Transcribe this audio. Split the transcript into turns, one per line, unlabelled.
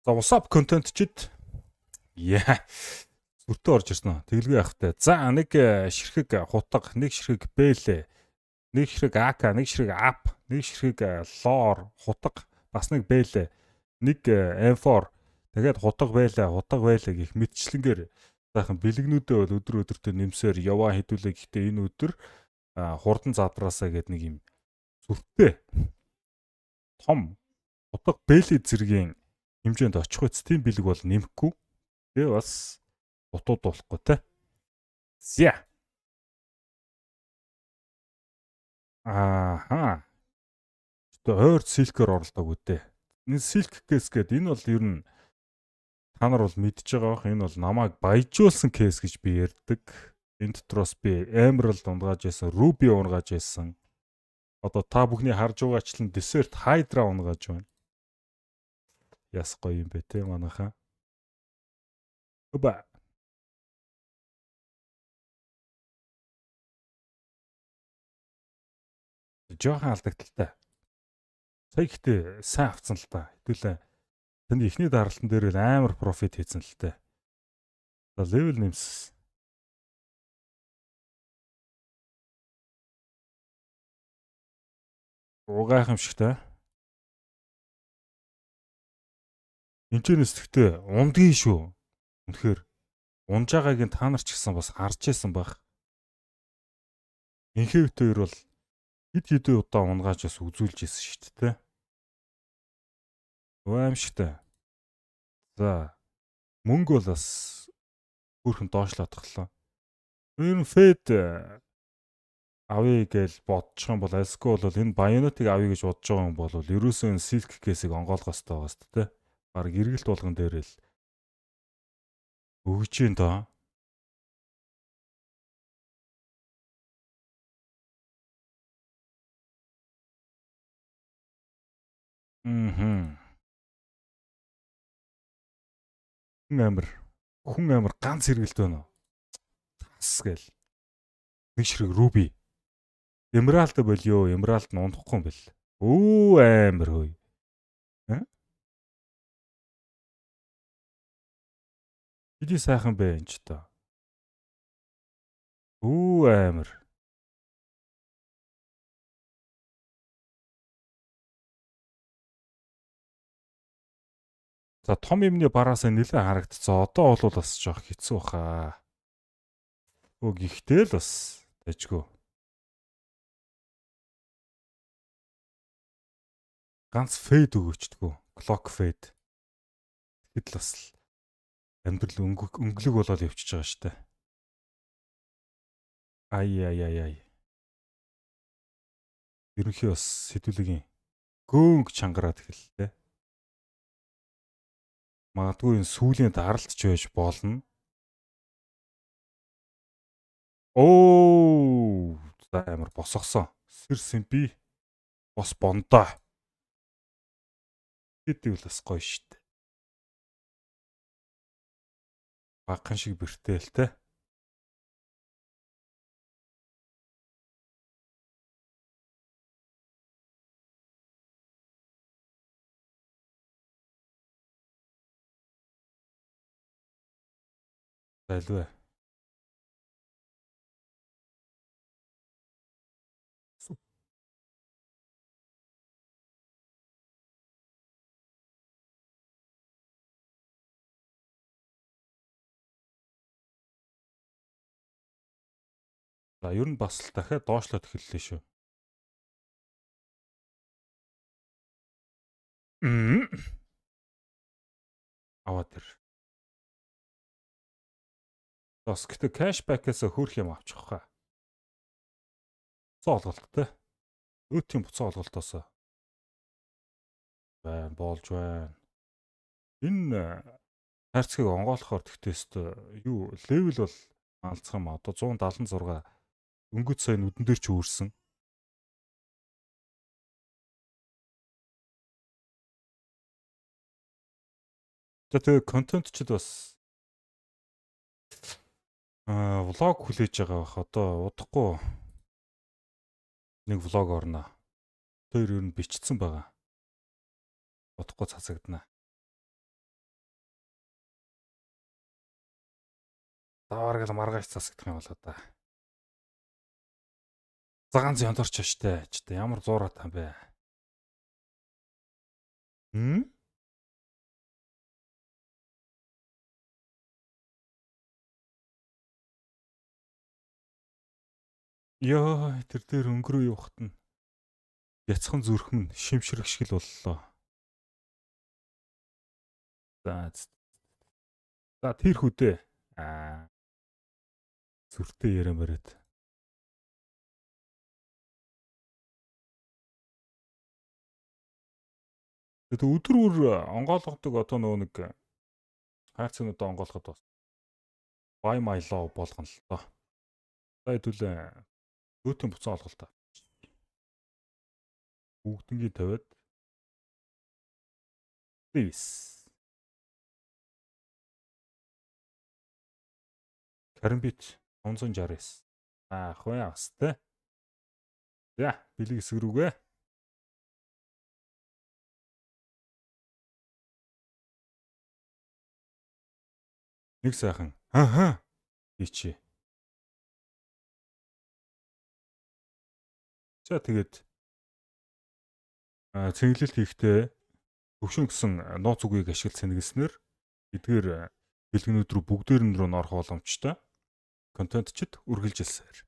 За WhatsApp контентчид яа зүртөө орж ирсэн аа. Тэглгүй явахтай. За нэг ширхэг хутга, нэг ширхэг бэлэ, нэг ширхэг АК, нэг ширхэг ап, нэг ширхэг лор хутга, бас нэг бэлэ, нэг M4. Тэгээд хутга бэлэ гэх мэтчлэнгээр сайхан бэлгнүүдээ бол өдөр өдөртөө нэмсээр яваа хэдүүлээ. Гэхдээ энэ өдөр хурдан задраасаа гэдэг нэг юм зүрттэй том хутга бэлэ зэргийн хэмжээнд очих үст тийм бэлэг бол нэмэхгүй. Тэгээ бас дутууд болохгүй те. Зя. Ааха. Ойр силкээр оролдог үдээ. Энэ силк кейс гэдэг энэ бол ер нь та нар бол мэдж байгаа бох. Энэ бол намайг баяжуулсан кейс гэж би ярьдаг. Энэ дотроос би Emerald унгааж байсан, Ruby унгааж байсан. Одоо та бүхний харж байгаачлан Desert Hydra унгааж байна. Яс гоё юм бэ те манайхаа. Өбө. Жохон алдагдaltaй. Сая ихтэй сайн авцсан л та. Хэдүүлээ таны ихний даралтан дээр л амар профит хийсэн л та. За левел нэмсэн. Гайхамшигтай. Энэчнээс тэгтээ ундгийн шүү. Үнэхээр унж байгаагийн та нар ч гэсэн бас харж байсан байх. Инхээ битээр бол хэд удаа унгааж бас үзүүлж ирсэн шүү дээ. Аимшигтай. За мөнгө бол бас бүрхэн доошлоод тахлаа. Ер нь Fed авъя гэж бодчих юм бол Альско бол энэ Bayonetta-ыг авъя гэж бодож байгаа юм бол ерөөсөө энэ Silk Case-ыг онгойлгох хэрэгтэй байгаа шүү дээ. Бараг эргэлт болгон дээр л өгж юм даа. Хүн амир ганц эргэлт байна уу? Тас гээл. Нэг ширхэг Ruby. Emerald болио, Emerald нь унахгүй юм бэл. Өө амир хөөе. Хэдий сайхан бэ энэ ч та. Өө амир. За том юмны бараасаа нэлээд харагдцсан. Одоо бол бас жоох хэцүү баха. Гэхдээ л бас тажгүй. Ганц фейд өгөөчдгөө. Clock fade. Тэгэхэд л бас амьдрал өнгөлөг болоод явчихж байгаа штэ. Ай. Ерөнхий бас сэдвүлгийн гөөнг чангараад эхэллээ. Магадгүй энэ сүүлийн даралтч байж болно. Оо, за амар босгосон. Сэр симпи бос бондоо. Хэдий л бас гоё штэ. Багхан шиг бэртэл те. Зайлвэ. За ер нь бас л дахиад доошлоод эхэллээ шүү. Аваад ир. Бас гэтээ кэшбэкээс хөрх юм авчих хаа. Буцаа олголт те. Өөтийн буцаа олголтоос болж байна. Энэ хайрцгийг онгойлохоор тэгтээст юу левел бол алдсан юм. Одоо 176 өнгөц сая нүдэн дээр ч үүрсэн. Тэгээ контентчд бас влог хүлээж байгаа бах. Одоо удахгүй нэг влог орно. Тэр ер нь бичсэн байгаа. Удахгүй цацагдана. Даваар гал маргааш засагдах юм болоо да. За ганц яндарч штэ. Ямар зуураа тань бэ? Ёо, тэр дээр өнгөрөө явахт нь яцхан зүрхэм нь шимшрэх шиг л боллоо. За тэр хүдээ. Зүртэй яран бариад. Тэгээд өдөр бүр онгойлгодог одоо нөгөө нэг хайрцагнуудаа онгойлгоход бас buy my love болгоно л доо. За хэдүүлээ өөтөн буцаа олголт та. Бүгднгийн тавиад please. Карамбит 569. Хөө яастай. За, бэлэг хэсэг рүүгээ. Нэг сайхан. Хийчи. За тэгээд цэнгэлэлт хийхдээ төвшин гэсэн нууц үгийг ашиглаж цэнгэлснээр эдгээр бэлгэнүүд рүү бүгдээр нь рүү орох боломжтой. Контентчд үргэлжилсээр.